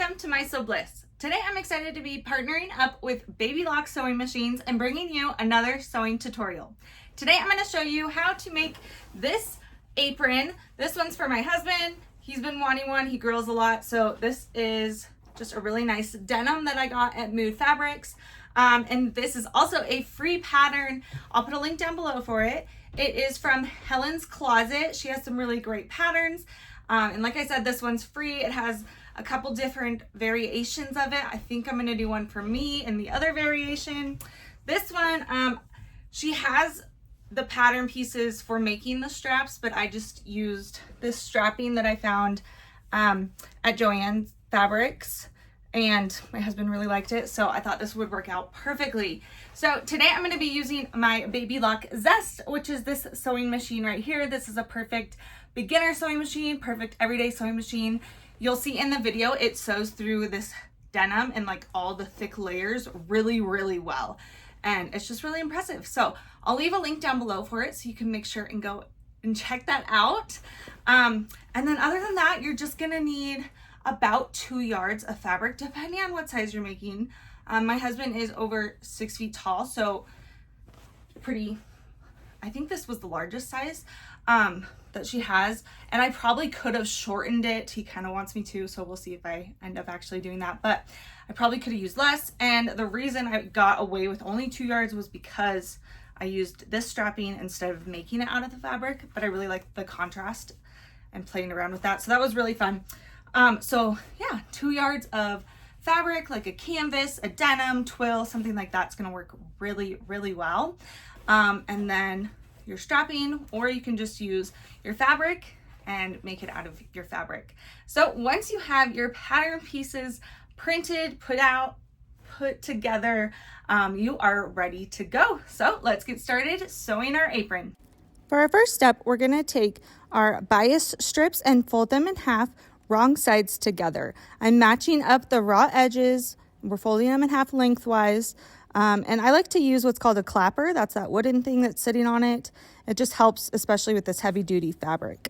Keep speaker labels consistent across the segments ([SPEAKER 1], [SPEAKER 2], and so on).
[SPEAKER 1] welcome to My Sew Bliss. Today I'm excited to be partnering up with Baby Lock sewing machines and bringing you another sewing tutorial. Today I'm going to show you how to make this apron. This one's for my husband. He's been wanting one. He grills a lot. So this is just a really nice denim that I got at Mood Fabrics. And this is also a free pattern. I'll put a link down below for it. It is from Helen's Closet. She has some really great patterns. And like I said, this one's free. It has a couple different variations of it. I think I'm gonna do one for me and the other variation. This one, she has the pattern pieces for making the straps, but I just used this strapping that I found at Joann Fabrics, and my husband really liked it, so I thought this would work out perfectly. So today I'm going to be using my Baby Lock Zest, which is this sewing machine right here. This is a perfect beginner sewing machine, perfect everyday sewing machine. You'll see in the video it sews through this denim and like all the thick layers really well, and it's just really impressive. So I'll leave a link down below for it so you can make sure and go and check that out. And then other than that, you're just gonna need about 2 yards of fabric depending on what size you're making. My husband is over 6 feet tall, so pretty, I think this was the largest size that she has, and I probably could have shortened it. He kind of wants me to, so we'll see if I end up actually doing that, but I probably could have used less. And the reason I got away with only 2 yards was because I used this strapping instead of making it out of the fabric, but I really liked the contrast and playing around with that, so that was really fun. So yeah, 2 yards of fabric, like a canvas, a denim, twill, something like that's gonna work really well. And then your strapping, or you can just use your fabric and make it out of your fabric. So once you have your pattern pieces printed, put together, you are ready to go. So let's get started sewing our apron.
[SPEAKER 2] For our first step, we're going to take our bias strips and fold them in half, wrong sides together. I'm matching up the raw edges. We're folding them in half lengthwise. And I like to use what's called a clapper. That's that wooden thing that's sitting on it. It just helps, especially with this heavy duty fabric.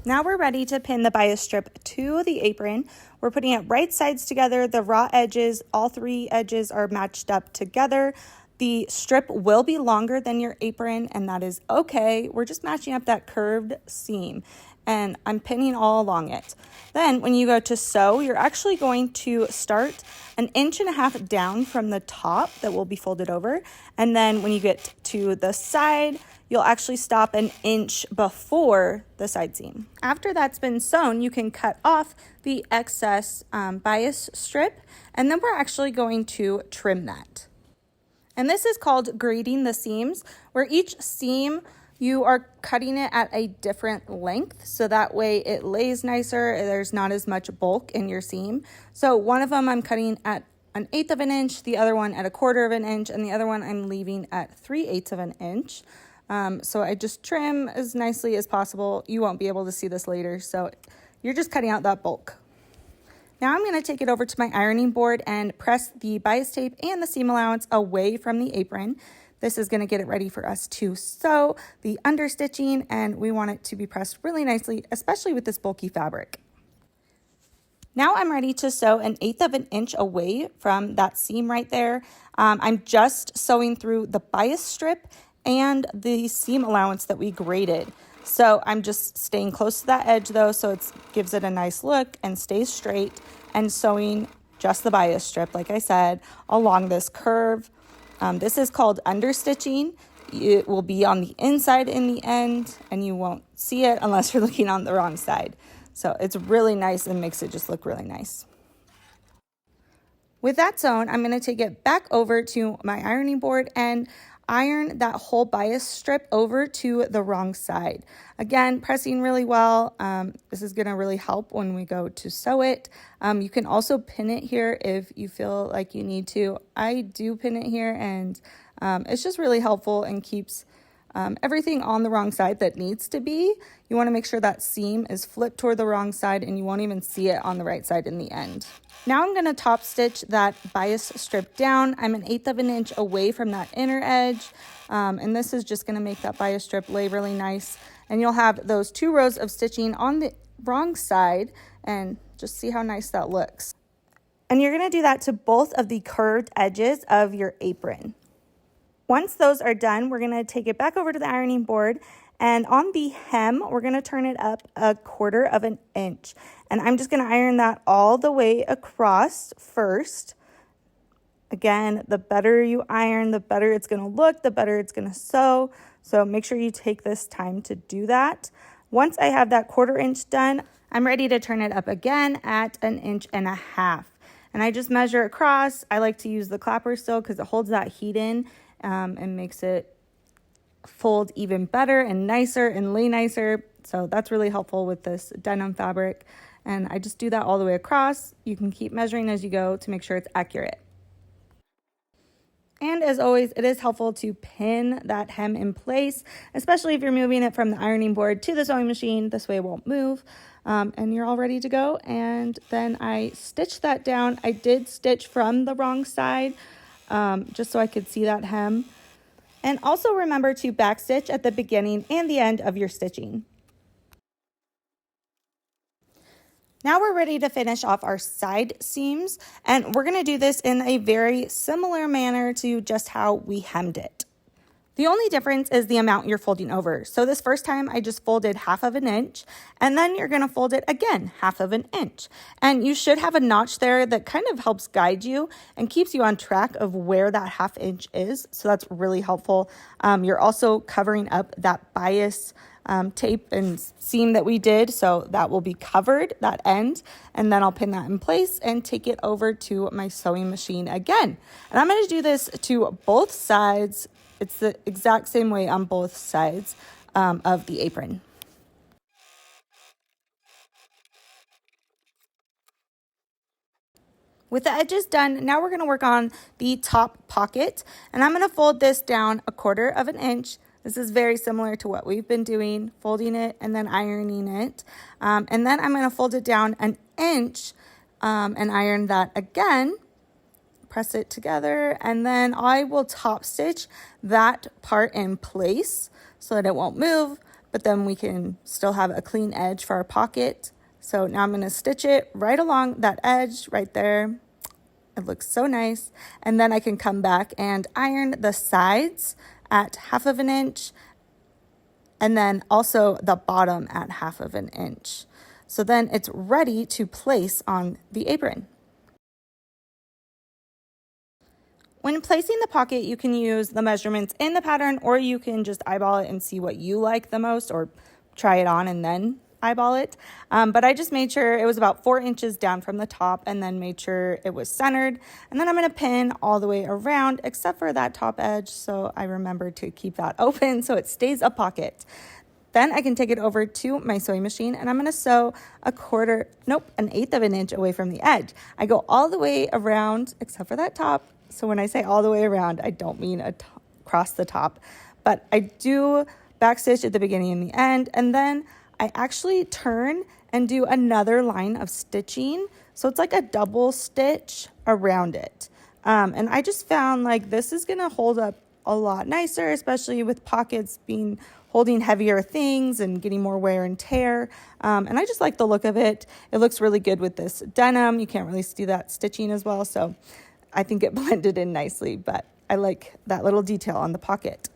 [SPEAKER 2] Now we're ready to pin the bias strip to the apron. We're putting it right sides together. The raw edges, all 3 edges are matched up together. The strip will be longer than your apron, and that is okay. We're just matching up that curved seam, and I'm pinning all along it. Then when you go to sew, you're actually going to start 1.5 inches down from the top that will be folded over. And then when you get to the side, you'll actually stop 1 inch before the side seam. After that's been sewn, you can cut off the excess bias strip, and then we're actually going to trim that. And this is called grading the seams, where each seam you are cutting it at a different length, so that way it lays nicer. There's not as much bulk in your seam. So one of them I'm cutting at 1/8 of an inch, the other one at 1/4 of an inch, and the other one I'm leaving at 3/8 of an inch. So I just trim as nicely as possible. You won't be able to see this later, so you're just cutting out that bulk. Now I'm going to take it over to my ironing board and press the bias tape and the seam allowance away from the apron. This is going to get it ready for us to sew the understitching, and we want it to be pressed really nicely, especially with this bulky fabric. Now I'm ready to sew 1/8 of an inch away from that seam right there. I'm just sewing through the bias strip and the seam allowance that we graded. So I'm just staying close to that edge though, so it gives it a nice look and stays straight, and sewing just the bias strip, like I said, along this curve. This is called understitching. It will be on the inside in the end, and you won't see it unless you're looking on the wrong side. So it's really nice and makes it just look really nice. With that sewn, I'm going to take it back over to my ironing board and iron that whole bias strip over to the wrong side. Again, pressing really well. This is going to really help when we go to sew it. You can also pin it here if you feel like you need to. I do pin it here, and it's just really helpful and keeps everything on the wrong side that needs to be. You want to make sure that seam is flipped toward the wrong side, and you won't even see it on the right side in the end. Now I'm going to top stitch that bias strip down. I'm 1/8 of an inch away from that inner edge, and this is just going to make that bias strip lay really nice. And you'll have those 2 rows of stitching on the wrong side, and just see how nice that looks. And you're going to do that to both of the curved edges of your apron. Once those are done, we're going to take it back over to the ironing board, and on the hem, we're going to turn it up 1/4 of an inch. And I'm just going to iron that all the way across first. Again, the better you iron, the better it's going to look, the better it's going to sew. So make sure you take this time to do that. Once I have that 1/4 inch done, I'm ready to turn it up again at 1.5 inches. And I just measure across. I like to use the clapper still because it holds that heat in and makes it fold even better and nicer and lay nicer. So that's really helpful with this denim fabric. And I just do that all the way across. You can keep measuring as you go to make sure it's accurate. And as always, it is helpful to pin that hem in place, especially if you're moving it from the ironing board to the sewing machine. This way it won't move. And you're all ready to go. And then I stitched that down. I did stitch from the wrong side just so I could see that hem. And also remember to backstitch at the beginning and the end of your stitching. Now we're ready to finish off our side seams, and we're going to do this in a very similar manner to just how we hemmed it. The only difference is the amount you're folding over. So this first time I just folded 1/2 inch, and then you're going to fold it again 1/2 inch. And you should have a notch there that kind of helps guide you and keeps you on track of where that 1/2 inch is. So that's really helpful. You're also covering up that bias tape and seam that we did, so that will be covered, that end, and then I'll pin that in place and take it over to my sewing machine again. And I'm going to do this to both sides. It's the exact same way on both sides of the apron. With the edges done, now we're going to work on the top pocket, and I'm going to fold this down 1/4 inch. This is very similar to what we've been doing, folding it and then ironing it. And then I'm going to fold it down 1 inch and iron that again, press it together, and then I will top stitch that part in place so that it won't move, but then we can still have a clean edge for our pocket. So now I'm going to stitch it right along that edge right there. It looks so nice. And then I can come back and iron the sides at 1/2 inch, and then also the bottom at 1/2 inch. So then it's ready to place on the apron. When placing the pocket, you can use the measurements in the pattern, or you can just eyeball it and see what you like the most, or try it on and then eyeball it. But I just made sure it was about 4 inches down from the top, and then made sure it was centered. And then I'm going to pin all the way around except for that top edge, so I remember to keep that open so it stays a pocket. Then I can take it over to my sewing machine, and I'm going to sew 1/8 inch away from the edge. I go all the way around except for that top. So when I say all the way around, I don't mean across the top, but I do backstitch at the beginning and the end, and then I actually turn and do another line of stitching. So it's like a double stitch around it. And I just found like this is going to hold up a lot nicer, especially with pockets holding heavier things and getting more wear and tear. And I just like the look of it. It looks really good with this denim. You can't really see that stitching as well. So I think it blended in nicely, but I like that little detail on the pocket.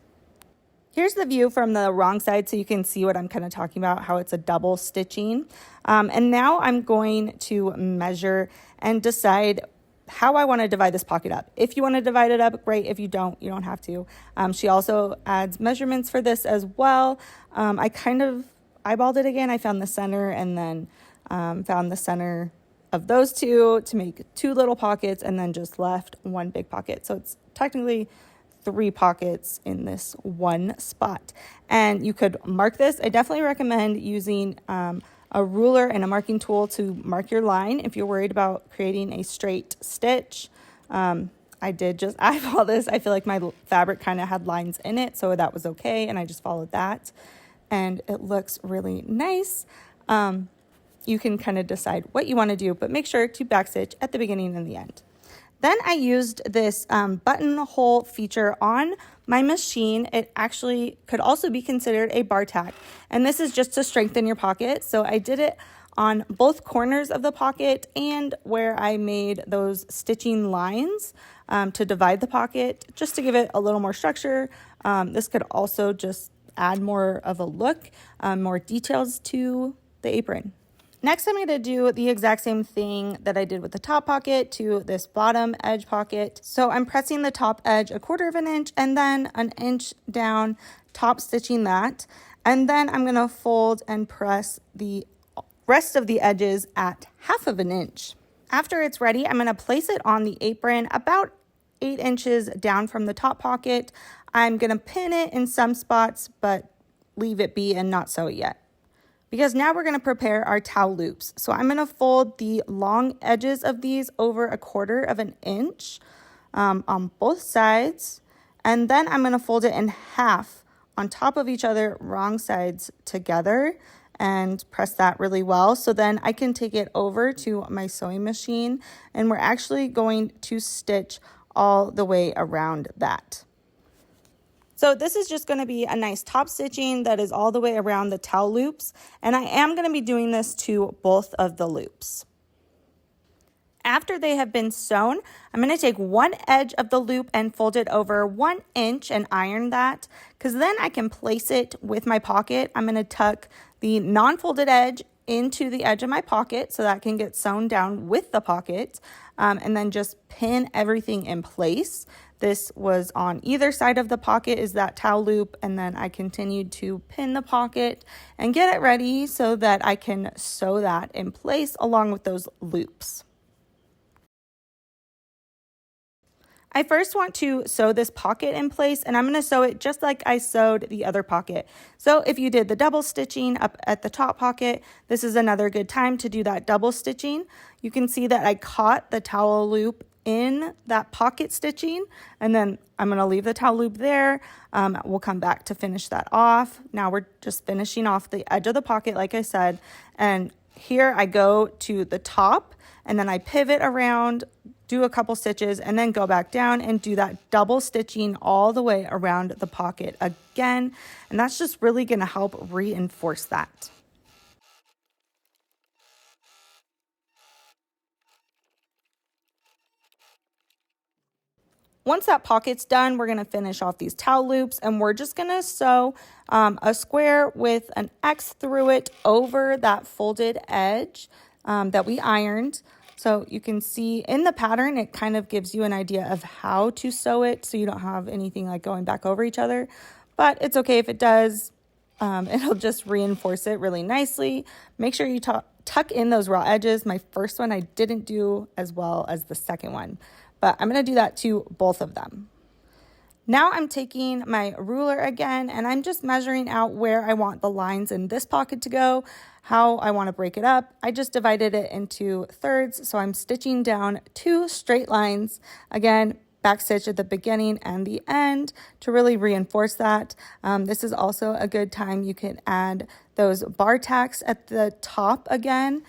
[SPEAKER 2] Here's the view from the wrong side so you can see what I'm kind of talking about, how it's a double stitching. And now I'm going to measure and decide how I want to divide this pocket up. If you want to divide it up, great. If you don't have to. She also adds measurements for this as well. I kind of eyeballed it again. I found the center, and then found the center of those two to make 2 little pockets, and then just left 1 big pocket. So it's technically 3 pockets in this one spot. And you could mark this. I definitely recommend using a ruler and a marking tool to mark your line if you're worried about creating a straight stitch. I did just eyeball this. I feel like my fabric kind of had lines in it, so that was okay, and I just followed that. And it looks really nice. You can kind of decide what you want to do, but make sure to backstitch at the beginning and the end. Then I used this buttonhole feature on my machine. It actually could also be considered a bar tack, and this is just to strengthen your pocket. So I did it on both corners of the pocket and where I made those stitching lines to divide the pocket, just to give it a little more structure. This could also just add more of a look, more details to the apron. Next, I'm going to do the exact same thing that I did with the top pocket to this bottom edge pocket. So I'm pressing the top edge 1/4 of an inch and then an inch down, top stitching that. And then I'm going to fold and press the rest of the edges at 1/2 of an inch. After it's ready, I'm going to place it on the apron about 8 inches down from the top pocket. I'm going to pin it in some spots, but leave it be and not sew it yet. Because now we're going to prepare our towel loops. So I'm going to fold the long edges of these over 1/4 of an inch on both sides. And then I'm going to fold it in half on top of each other, wrong sides together, and press that really well. So then I can take it over to my sewing machine, and we're actually going to stitch all the way around that. So this is just going to be a nice top stitching that is all the way around the towel loops, and I am going to be doing this to both of the loops. After they have been sewn, I'm going to take one edge of the loop and fold it over 1 inch and iron that, because then I can place it with my pocket. I'm going to tuck the non-folded edge into the edge of my pocket so that can get sewn down with the pocket, and then just pin everything in place. This was on either side of the pocket is that towel loop, and then I continued to pin the pocket and get it ready so that I can sew that in place along with those loops. I first want to sew this pocket in place, and I'm going to sew it just like I sewed the other pocket. So if you did the double stitching up at the top pocket, this is another good time to do that double stitching. You can see that I caught the towel loop in that pocket stitching, and then I'm going to leave the towel loop there. We'll come back to finish that off. Now we're just finishing off the edge of the pocket, like I said, and here I go to the top, and then I pivot around, do a couple stitches, and then go back down and do that double stitching all the way around the pocket again. And that's just really going to help reinforce that. Once that pocket's done, we're going to finish off these towel loops, and we're just going to sew a square with an X through it over that folded edge that we ironed. So you can see in the pattern, it kind of gives you an idea of how to sew it so you don't have anything like going back over each other. But it's okay if it does. It'll just reinforce it really nicely. Make sure you tuck in those raw edges. My first one I didn't do as well as the second one, but I'm going to do that to both of them. Now I'm taking my ruler again, and I'm just measuring out where I want the lines in this pocket to go, how I want to break it up. I just divided it into thirds, so I'm stitching down 2 straight lines. Again, back stitch at the beginning and the end to really reinforce that. This is also a good time you can add those bar tacks at the top again.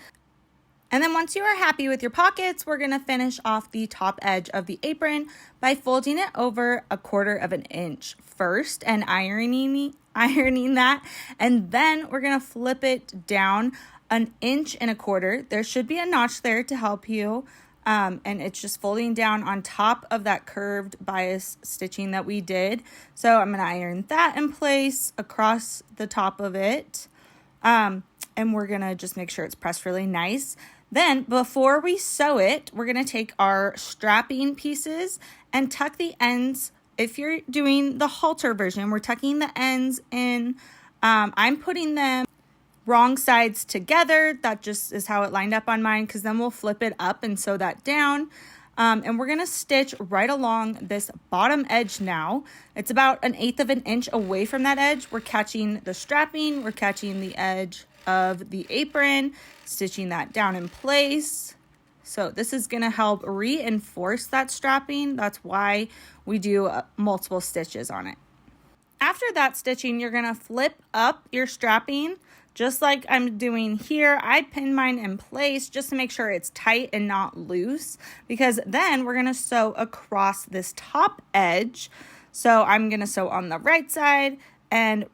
[SPEAKER 2] And then once you are happy with your pockets, we're going to finish off the top edge of the apron by folding it over 1/4 of an inch first and ironing that. And then we're going to flip it down 1.25 inches. There should be a notch there to help you. And it's just folding down on top of that curved bias stitching that we did. So I'm going to iron that in place across the top of it. And we're going to just make sure it's pressed really nice. Then before we sew it, we're going to take our strapping pieces and tuck the ends. If you're doing the halter version, we're tucking the ends in. I'm putting them wrong sides together. That just is how it lined up on mine, because then we'll flip it up and sew that down. And we're going to stitch right along this bottom edge now. It's about 1/8 of an inch away from that edge. We're catching the strapping, we're catching the edge of the apron, stitching that down in place. So this is going to help reinforce that strapping. That's why we do multiple stitches on it. After that stitching, you're going to flip up your strapping just like I'm doing here. I pin mine in place just to make sure it's tight and not loose, because then we're going to sew across this top edge. So I'm going to sew on the right side, and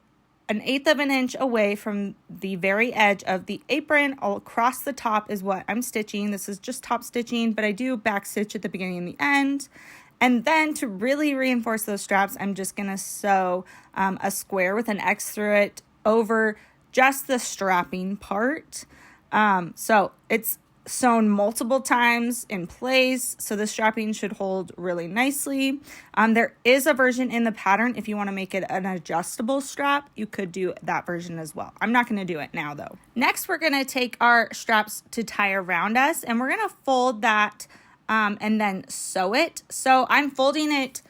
[SPEAKER 2] 1/8 of an inch away from the very edge of the apron. All across the top is what I'm stitching. This is just top stitching, but I do back stitch at the beginning and the end. And then to really reinforce those straps, I'm just gonna sew a square with an X through it over just the strapping part. So it's sewn multiple times in place, so the strapping should hold really nicely. There is a version in the pattern. If you want to make it an adjustable strap, you could do that version as well. I'm not going to do it now though. Next, we're going to take our straps to tie around us, and we're going to fold that and then sew it. So I'm folding it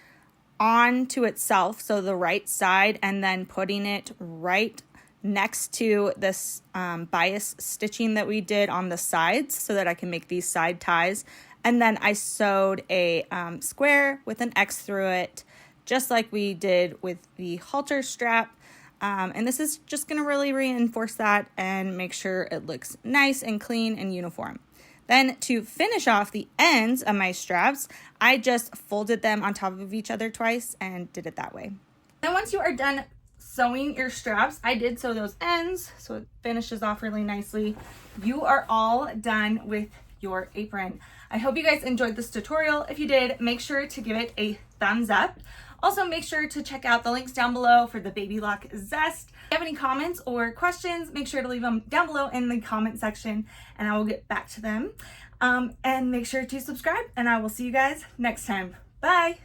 [SPEAKER 2] onto itself, so the right side, and then putting it right next to this bias stitching that we did on the sides so that I can make these side ties. And then I sewed a square with an X through it, just like we did with the halter strap. And this is just gonna really reinforce that and make sure it looks nice and clean and uniform. Then to finish off the ends of my straps, I just folded them on top of each other twice and did it that way. Then once you are done sewing your straps, I did sew those ends so it finishes off really nicely. You are all done with your apron. I hope you guys enjoyed this tutorial. If you did, make sure to give it a thumbs up. Also, make sure to check out the links down below for the Baby Lock Zest. If you have any comments or questions, make sure to leave them down below in the comment section and I will get back to them. And make sure to subscribe, and I will see you guys next time. Bye!